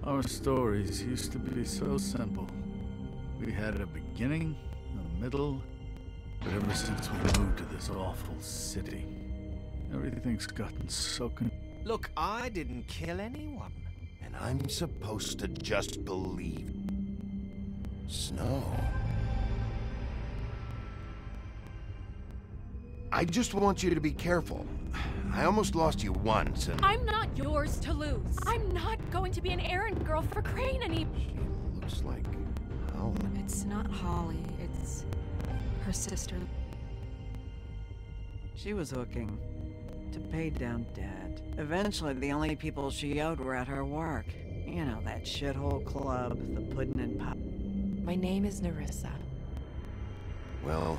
Our stories used to be so simple. We had a beginning, a middle, but ever since we moved to this awful city, everything's gotten so Look, I didn't kill anyone. And I'm supposed to just believe. Snow. I just want you to be careful. I almost lost you once, and... I'm not yours to lose. I'm not going to be an errand girl for Crane anymore. She looks like... Colin. It's not Holly, it's her sister. She was hooking to pay down debt. Eventually, the only people she owed were at her work. You know, that shithole club, the pudding and pop. My name is Nerissa. Well,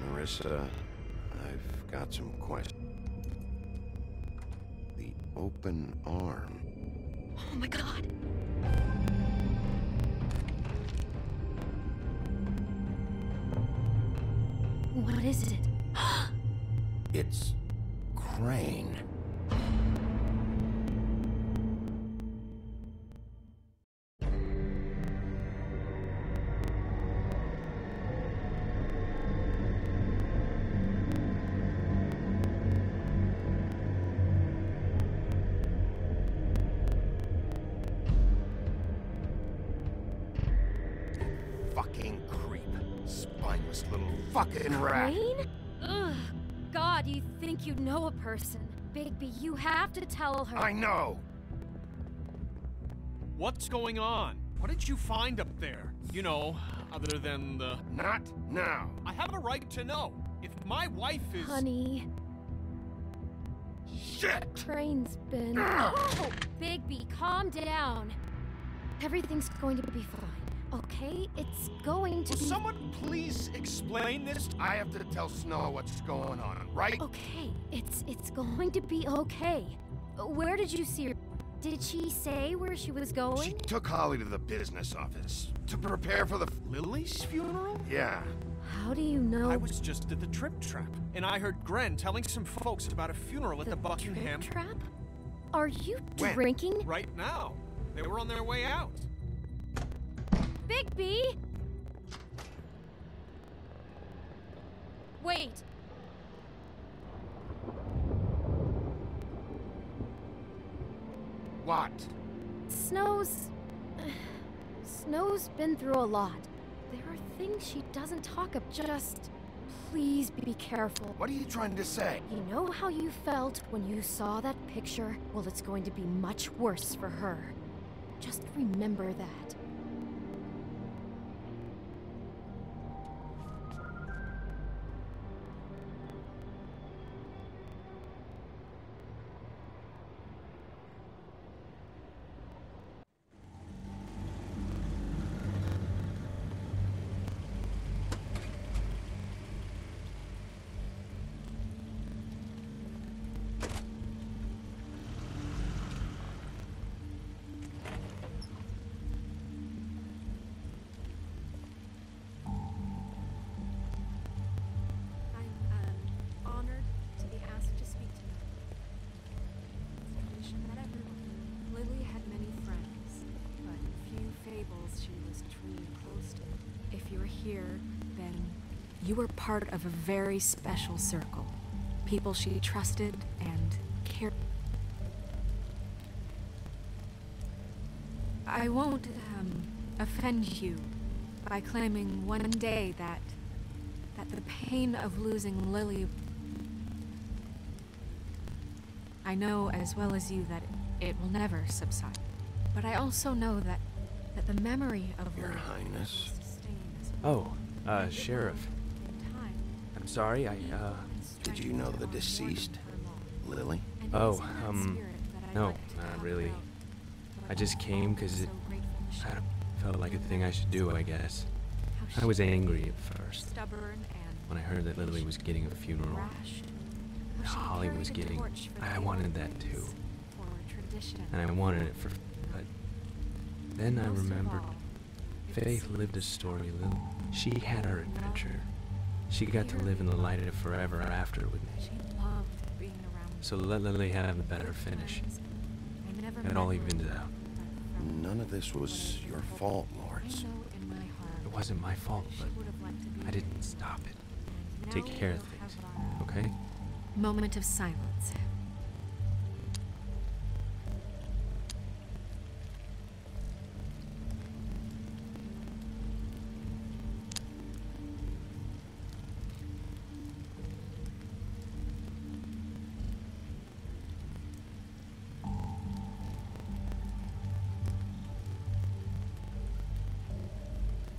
Nerissa, I've got some questions. The open arm. Oh my god. What is it? It's Crane. Fucking creep. Spineless little fucking rat. Crane? Ugh. God, you think you know a person. Bigby, you have to tell her. I know! What's going on? What did you find up there? You know, other than the... Not now. I have a right to know. If my wife is... Honey, Shit! Crane's been... Oh! Bigby, calm down. Everything's going to be fine, okay? It's going to Will be... someone please explain this? I have to tell Snow what's going on, right? Okay, it's going to be okay. Where did you see her? Did she say where she was going? She took Holly to the business office to prepare for the... Lily's funeral? Yeah. How do you know? I was just at the Trip Trap, and I heard Gren telling some folks about a funeral at the Buckingham... Trip Trap? Are you When? drinking? Right now. They were on their way out. Bigby! Wait. What? Snow's been through a lot. There are things she doesn't talk about. Just please be careful. What are you trying to say? You know how you felt when you saw that picture? Well, it's going to be much worse for her. Just remember that. Here, then you were part of a very special circle. People she trusted and cared. I won't offend you by claiming one day that the pain of losing Lily. I know as well as you that it will never subside. But I also know that the memory of Your Lily Highness. Oh, Sheriff. I'm sorry, Did you know the deceased? Lily? Oh, no, not really. I just came because it felt like a thing I should do, I guess. I was angry at first, when I heard that Lily was getting a funeral. And Holly was getting... I wanted that too. And I wanted it for... But then I remembered... Faith lived a story, Lily. She had her adventure. She got to live in the light of forever after with me. So let Lily have a better finish. It all evens out. None of this was your fault, Lawrence. It wasn't my fault, but I didn't stop it. Take care of things, okay? Moment of silence.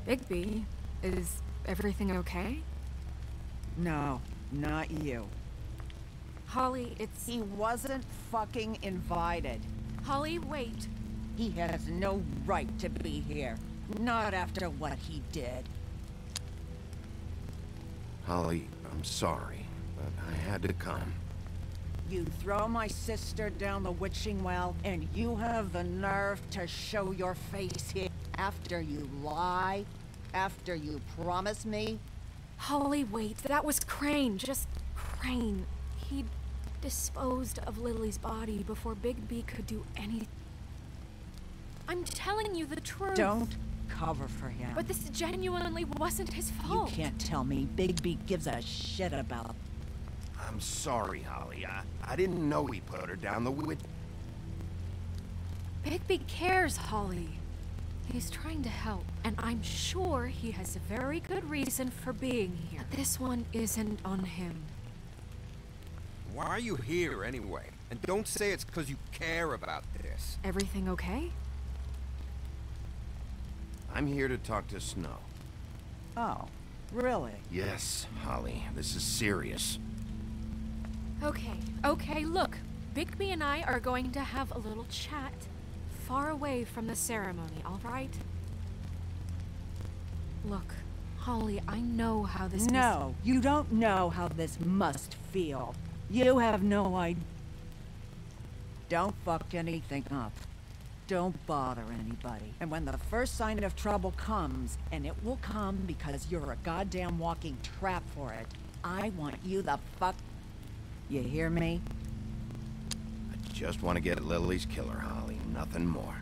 Bigby, is everything okay? No, not you. Holly, it's... He wasn't fucking invited. Holly, wait. He has no right to be here. Not after what he did. Holly, I'm sorry, but I had to come. You throw my sister down the witching well, and you have the nerve to show your face here after you lie? After you promise me? Holly, wait. That was Crane. Just Crane. He disposed of Lily's body before Bigby could do anything. I'm telling you the truth. Don't cover for him. But this genuinely wasn't his fault. You can't tell me Bigby gives a shit about... I'm sorry, Holly. I didn't know he put her down the witch... Bigby cares, Holly. He's trying to help, and I'm sure he has a very good reason for being here. But this one isn't on him. Why are you here anyway? And don't say it's because you care about this. Everything okay? I'm here to talk to Snow. Oh, really? Yes, Holly, this is serious. Okay, look. Bigby and I are going to have a little chat far away from the ceremony, all right? Look, Holly, I know how this No, you don't know how this must feel. You have no idea. Don't fuck anything up. Don't bother anybody. And when the first sign of trouble comes, and it will come because you're a goddamn walking trap for it, I want you the fuck... You hear me? I just want to get Lily's killer, Holly. Nothing more.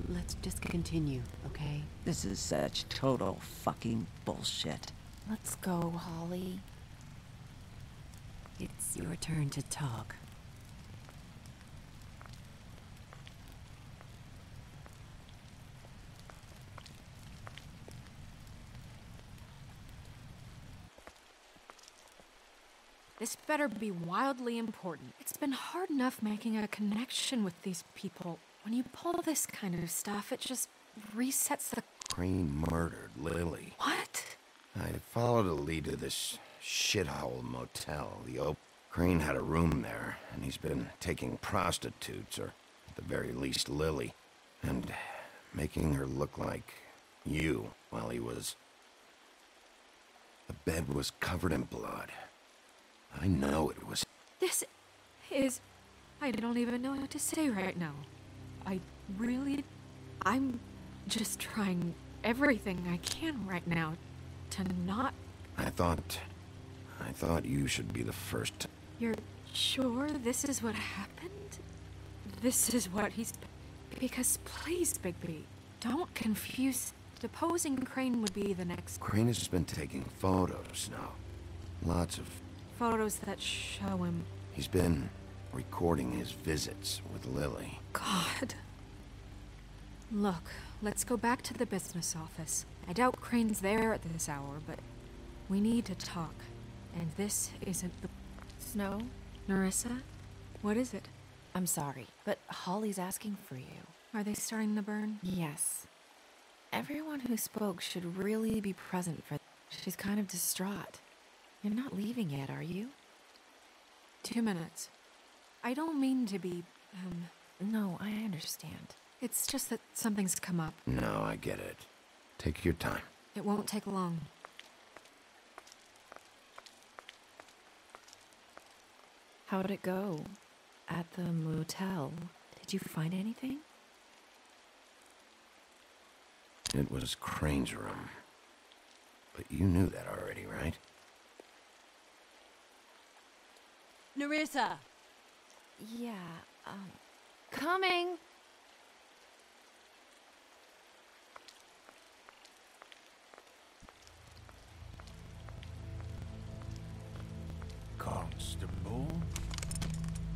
Let's just continue, okay? This is such total fucking bullshit. Let's go, Holly. It's your turn to talk. This better be wildly important. It's been hard enough making a connection with these people. When you pull this kind of stuff, it just resets the... Crane murdered Lily. What? I followed a lead to this shithole motel. Crane had a room there, and he's been taking prostitutes, or at the very least Lily, and making her look like you while he was... The bed was covered in blood. I know it was... This is... I don't even know what to say right now. I'm just trying everything I can right now to not... I thought you should be the first. You're sure this is what happened? This is what he's... Because please, Bigby, don't confuse... Deposing Crane would be the next... Crane has been taking photos now. Lots of... Photos that show him... He's been recording his visits with Lily. God. Look, let's go back to the business office. I doubt Crane's there at this hour, but we need to talk. And this isn't the... Snow? Nerissa? What is it? I'm sorry, but Holly's asking for you. Are they starting the burn? Yes. Everyone who spoke should really be present for... She's kind of distraught. You're not leaving yet, are you? 2 minutes. I don't mean to be, No, I understand. It's just that something's come up. No, I get it. Take your time. It won't take long. How'd it go? At the motel? Did you find anything? It was Crane's room. But you knew that already, right? Nerissa! Yeah, Coming! Constable.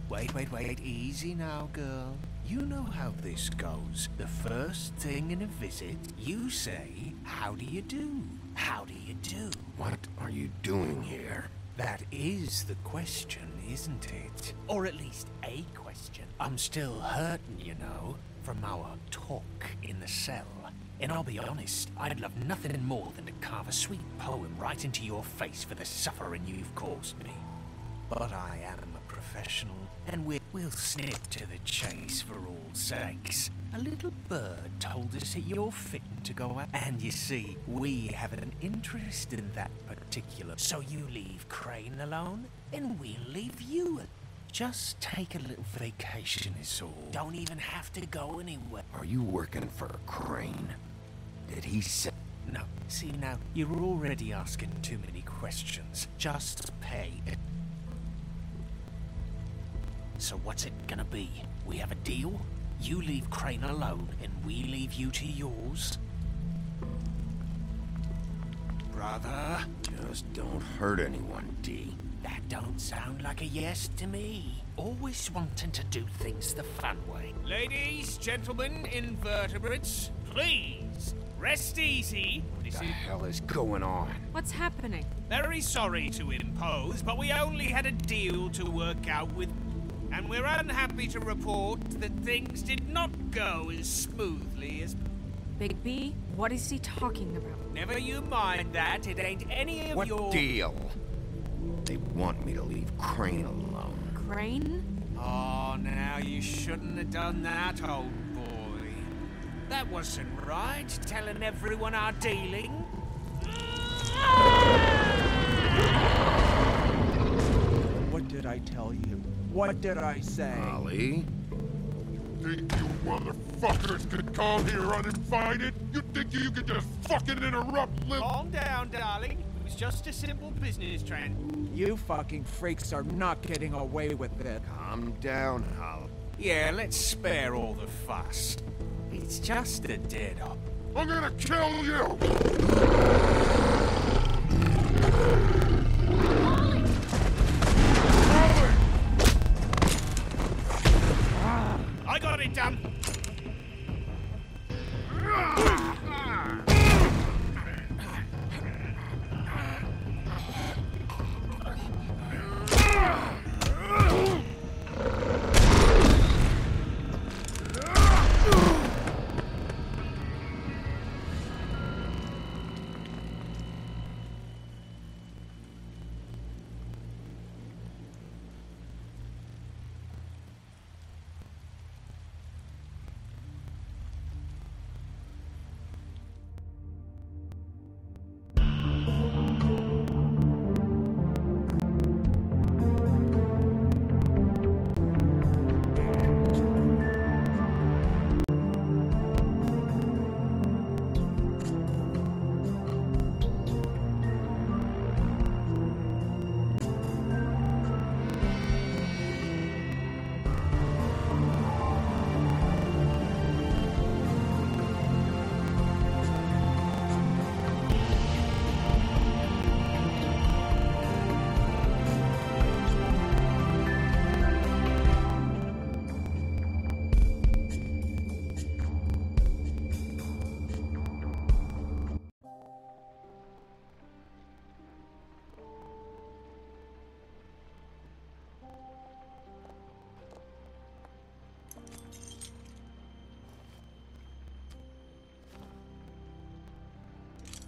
Wait, easy now, girl. You know how this goes. The first thing in a visit, you say, "How do you do? How do you do?" What are you doing here? That is the question, isn't it? Or at least a question. I'm still hurting, you know, from our talk in the cell. And I'll be honest, I'd love nothing more than to carve a sweet poem right into your face for the suffering you've caused me. But I am a professional, and we'll snip to the chase for all sakes. A little bird told us that you're fitting to go out, and you see, we have an interest in that particular. So you leave Crane alone, and we'll leave you alone. Just take a little vacation is all. Don't even have to go anywhere. Are you working for Crane? Did he say... No. See now, you're already asking too many questions. Just pay it. So what's it gonna be? We have a deal? You leave Crane alone, and we leave you to yours? Brother? Just don't hurt anyone, D. That don't sound like a yes to me. Always wanting to do things the fun way. Ladies, gentlemen, invertebrates, please, rest easy. What the hell is going on? What's happening? Very sorry to impose, but we only had a deal to work out with... And we're unhappy to report that things did not go as smoothly as... Bigby? What is he talking about? Never you mind that. It ain't any of your... What deal? They want me to leave Crane alone. Crane? Oh, now you shouldn't have done that, old boy. That wasn't right, telling everyone our dealing. What did I tell you? What did I say? Ollie? Think you motherfuckers could come here uninvited? You think you could just fucking interrupt Lil... Calm down, darling. It was just a simple business trend. You fucking freaks are not getting away with it. Calm down, Ollie. Yeah, let's spare all the fuss. It's just a dead op. I'm gonna kill you! I got it done.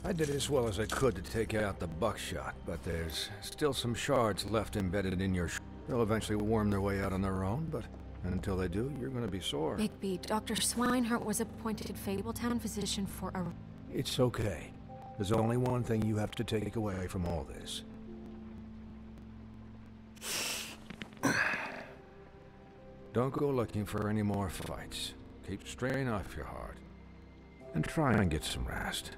I did as well as I could to take out the buckshot, but there's still some shards left embedded in your They'll eventually worm their way out on their own, but until they do, you're gonna be sore. Bigby, Dr. Swinehart was appointed Fabletown physician for a... It's okay. There's only one thing you have to take away from all this. Don't go looking for any more fights. Keep strain off your heart. And try and get some rest.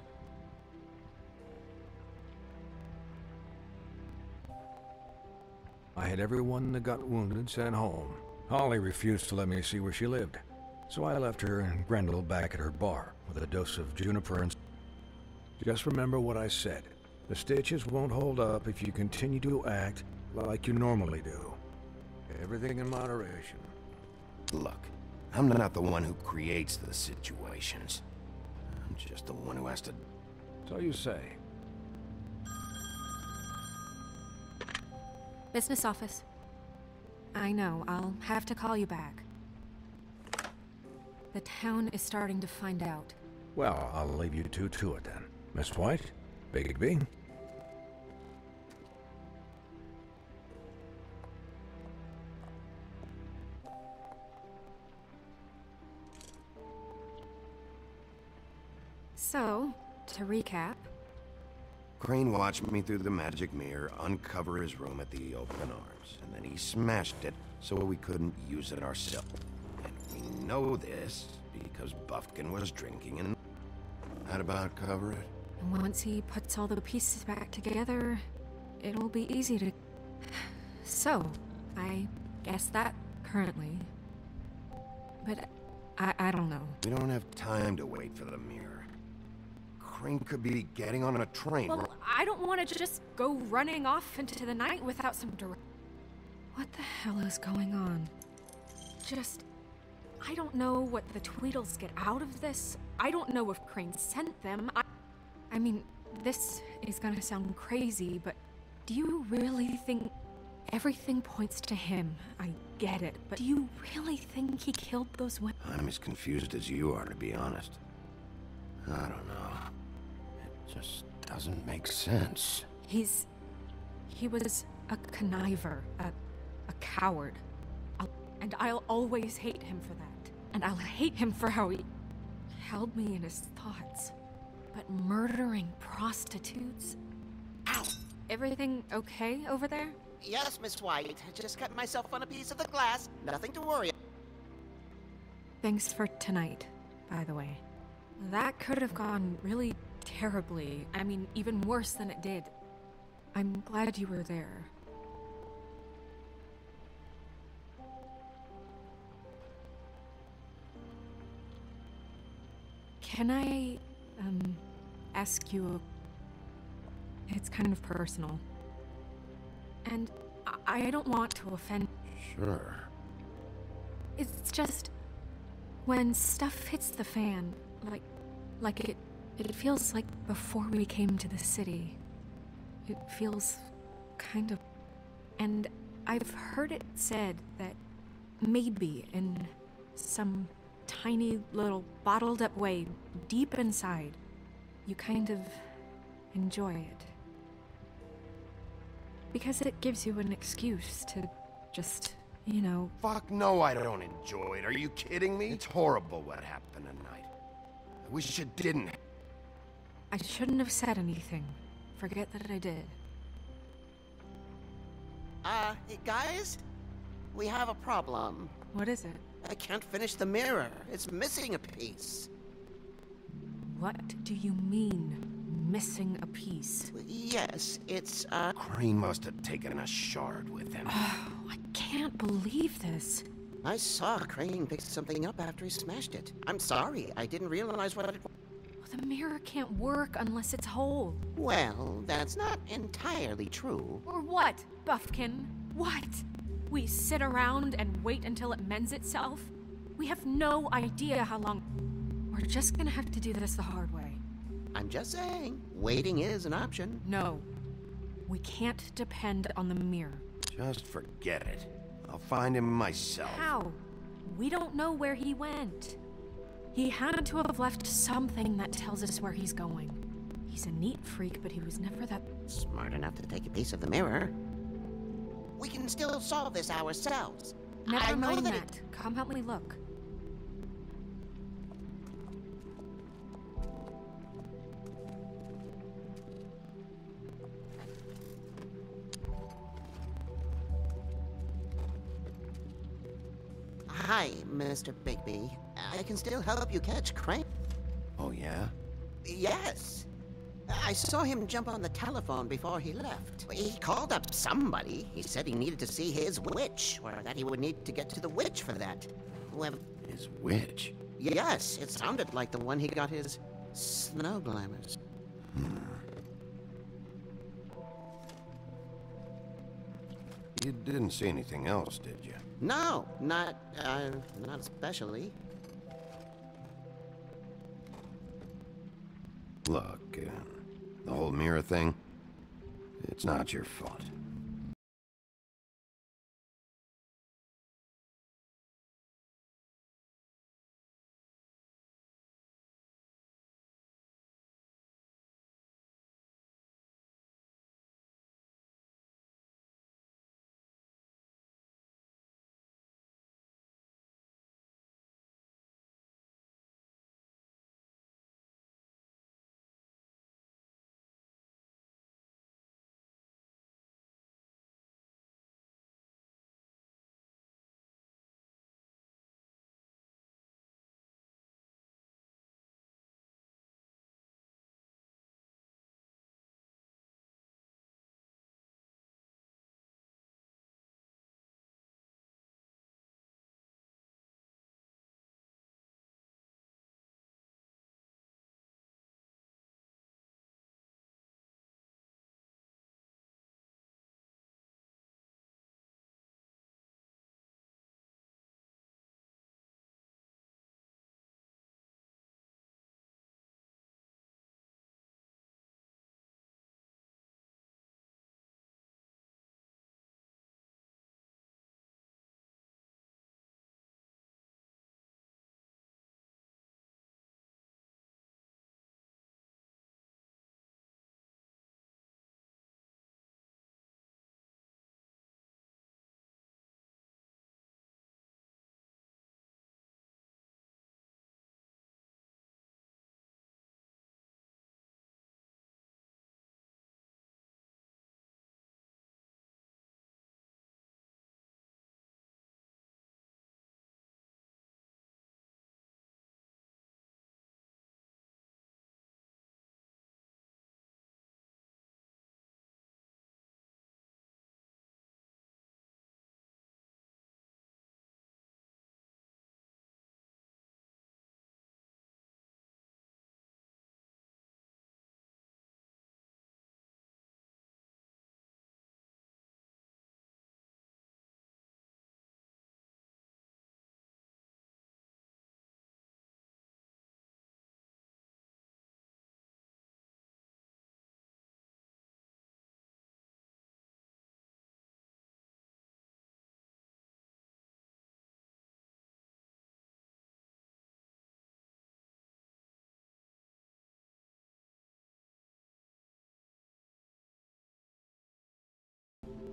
I had everyone that got wounded sent home. Holly refused to let me see where she lived, so I left her and Grendel back at her bar with a dose of juniper and... Just remember what I said. The stitches won't hold up if you continue to act like you normally do. Everything in moderation. Look, I'm not the one who creates the situations. I'm just the one who has to... So you say. Business office. I know, I'll have to call you back. The town is starting to find out. Well, I'll leave you two to it then. Miss White? Bigby? So, to recap... Crane watched me through the magic mirror uncover his room at the open arms, and then he smashed it so we couldn't use it ourselves. And we know this because Buffkin was drinking and... That about cover it? And once he puts all the pieces back together, it'll be easy to... So, I guess that currently. But I don't know. We don't have time to wait for the mirror. Crane could be getting on a train. Well, I don't want to just go running off into the night without some What the hell is going on? I don't know what the Tweedles get out of this. I don't know if Crane sent them. I mean, this is gonna sound crazy, but do you really think everything points to him? I get it, but do you really think he killed those women? I'm as confused as you are, to be honest. I don't know. It just doesn't make sense. He was a conniver, a coward. And I'll always hate him for that. And I'll hate him for how he held me in his thoughts. But murdering prostitutes? Ow! Everything okay over there? Yes, Miss White. I just cut myself on a piece of the glass. Nothing to worry about. Thanks for tonight, by the way. That could have gone really terribly. I mean, even worse than it did. I'm glad you were there. Can I, ask you It's kind of personal. And I don't want to offend... Sure. It's just... when stuff hits the fan, it feels like before we came to the city. It feels kind of... And I've heard it said that maybe in some tiny little bottled up way, deep inside, you kind of enjoy it. Because it gives you an excuse to just, you know... Fuck no, I don't enjoy it. Are you kidding me? It's horrible what happened tonight. I wish it didn't. I shouldn't have said anything. Forget that I did. Hey guys? We have a problem. What is it? I can't finish the mirror. It's missing a piece. What do you mean, missing a piece? Yes, it's, Crane must have taken a shard with him. Oh, I can't believe this. I saw Crane pick something up after he smashed it. I'm sorry, I didn't realize what it was. Well, the mirror can't work unless it's whole. Well, that's not entirely true. Or what, Buffkin? What? We sit around and wait until it mends itself? We have no idea how long... We're just gonna have to do this the hard way. I'm just saying, waiting is an option. No. We can't depend on the mirror. Just forget it. I'll find him myself. How? We don't know where he went. He had to have left something that tells us where he's going. He's a neat freak, but he was never that... Smart enough to take a piece of the mirror. We can still solve this ourselves. Never mind that. Come help me look. Hi, Mr. Bigby. I can still help you catch Crane. Oh, yeah? Yes. I saw him jump on the telephone before he left. He called up somebody. He said he needed to see his witch, or that he would need to get to the witch for that. Whoever... His witch? Yes, it sounded like the one he got his snow glamours. You didn't see anything else, did you? No, not especially. Look, the whole mirror thing, it's not your fault.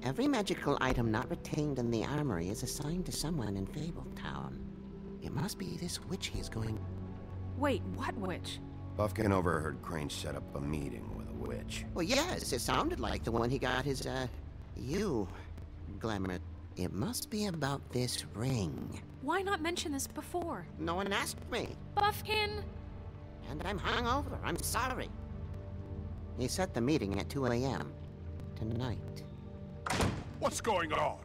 Every magical item not retained in the armory is assigned to someone in Fabletown. It must be this witch he is going... Wait, what witch? Buffkin overheard Crane set up a meeting with a witch. Well, yes, it sounded like the one he got his, glamour. It must be about this ring. Why not mention this before? No one asked me. Buffkin! And I'm hungover. I'm sorry. He set the meeting at 2 a.m. tonight. What's going on?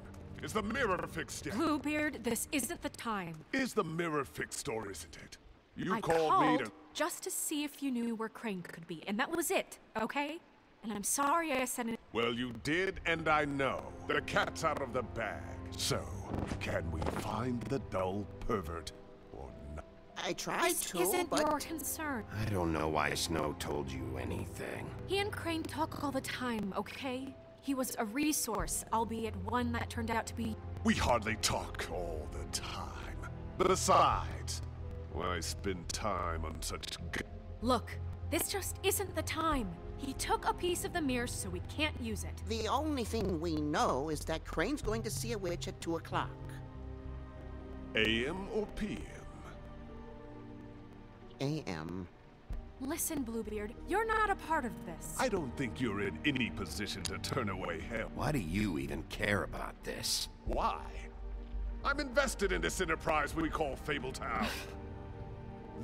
Is the mirror fixed yet? Bluebeard, this isn't the time. Is the mirror fixed or isn't it? You I called me to... just to see if you knew where Crane could be, and that was it, okay? And I'm sorry I said it. Well, you did, and I know. The cat's out of the bag. So, can we find the dull pervert or not? I tried This to, isn't but... your concern. I don't know why Snow told you anything. He and Crane talk all the time, okay? He was a resource, albeit one that turned out to be... We hardly talk all the time. Besides, why spend time on such Look, this just isn't the time. He took a piece of the mirror, so we can't use it. The only thing we know is that Crane's going to see a witch at 2 o'clock. AM or PM? AM. Listen, Bluebeard, you're not a part of this. I don't think you're in any position to turn away help. Why do you even care about this? Why? I'm invested in this enterprise we call Fabletown.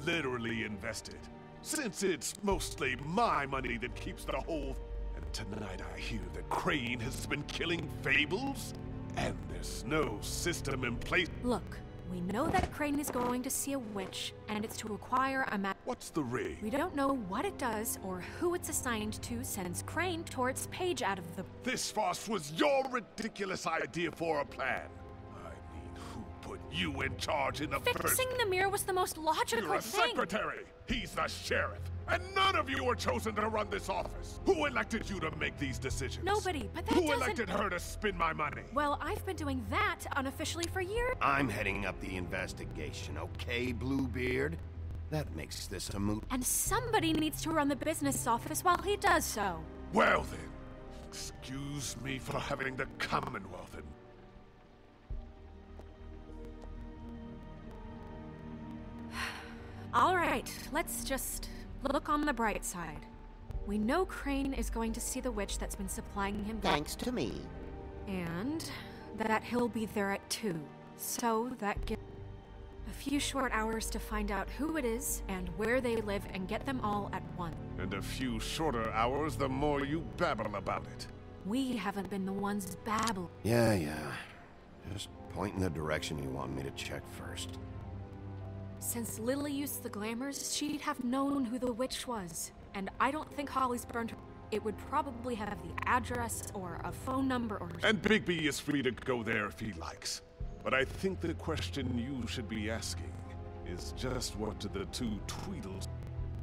Literally invested. Since it's mostly my money that keeps the whole... And tonight I hear that Crane has been killing Fables? And there's no system in place... Look, we know that Crane is going to see a witch, and it's to acquire a map... What's the ring? We don't know what it does or who it's assigned to since Crane tore its page out of the... This farce was your ridiculous idea for a plan. I mean, who put you in charge in the first... Fixing the mirror was the most logical You're a thing. secretary! He's the sheriff! And none of you were chosen to run this office! Who elected you to make these decisions? Nobody, but that Who doesn't... elected her to spend my money? Well, I've been doing that unofficially for years. I'm heading up the investigation, okay, Bluebeard? That makes this a moot... And somebody needs to run the business office while he does so. Well then, excuse me for having the Commonwealth in... All right, let's just look on the bright side. We know Crane is going to see the witch that's been supplying him... Thanks to me. And that he'll be there at 2. So that gives a few short hours to find out who it is and where they live and get them all at once. And a few shorter hours, the more you babble about it. We haven't been the ones babbling. Yeah. Just point in the direction you want me to check first. Since Lily used the glamours, she'd have known who the witch was. And I don't think Holly's burned her. It would probably have the address or a phone number or... And Bigby is free to go there if he likes. But I think the question you should be asking is just what do the two Tweedles...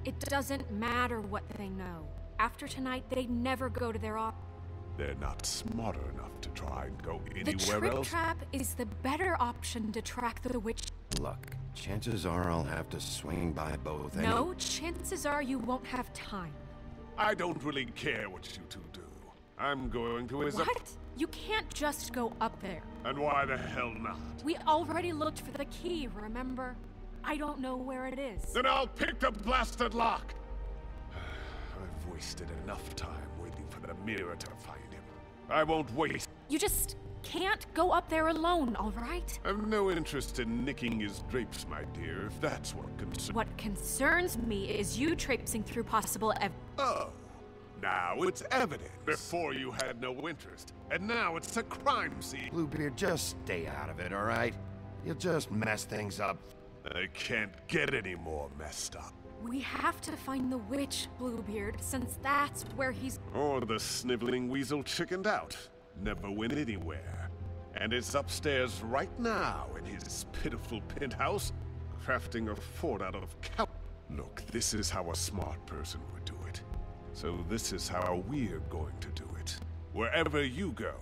It doesn't matter what they know. After tonight, they'd never go to their office. They're not smart enough to try and go anywhere The Trick else. Trap is the better option to track the witch. Look, chances are I'll have to swing by both No, chances are you won't have time. I don't really care what you two do. I'm going to his... What? You can't just go up there. And why the hell not? We already looked for the key, remember? I don't know where it is. Then I'll pick the blasted lock! I've wasted enough time waiting for the mirror to find him. I won't waste... You just can't go up there alone, all right? I've no interest in nicking his drapes, my dear, if that's what concerns... What concerns me is you traipsing through possible Oh, now it's evidence. Before you had no interest, and now it's a crime scene. Bluebeard, just stay out of it, all right? You'll just mess things up. I can't get any more messed up. We have to find the witch, Bluebeard, since that's where he's... Or the sniveling weasel chickened out. Never went anywhere. And it's upstairs right now in his pitiful penthouse, crafting a fort out of cow... Look, this is how a smart person would do it. So this is how we're going to do it. Wherever you go,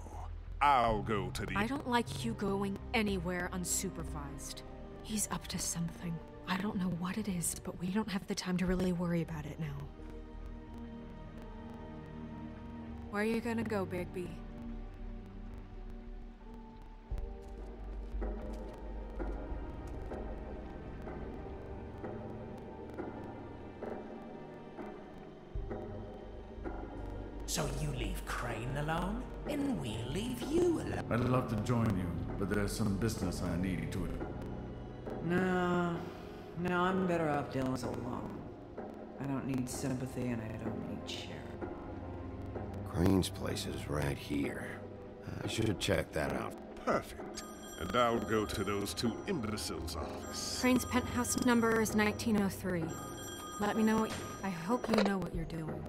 I'll go to the... I don't like you going anywhere unsupervised. He's up to something. I don't know what it is, but we don't have the time to really worry about it now. Where are you gonna go, Bigby? So you leave Crane alone, and we'll leave you alone. I'd love to join you, but there's some business I need to... No, I'm better off dealing alone. I don't need sympathy and I don't need share. Crane's place is right here. I should check that out. Perfect. And I'll go to those two imbeciles' office. Crane's penthouse number is 1903. Let me know what... I hope you know what you're doing.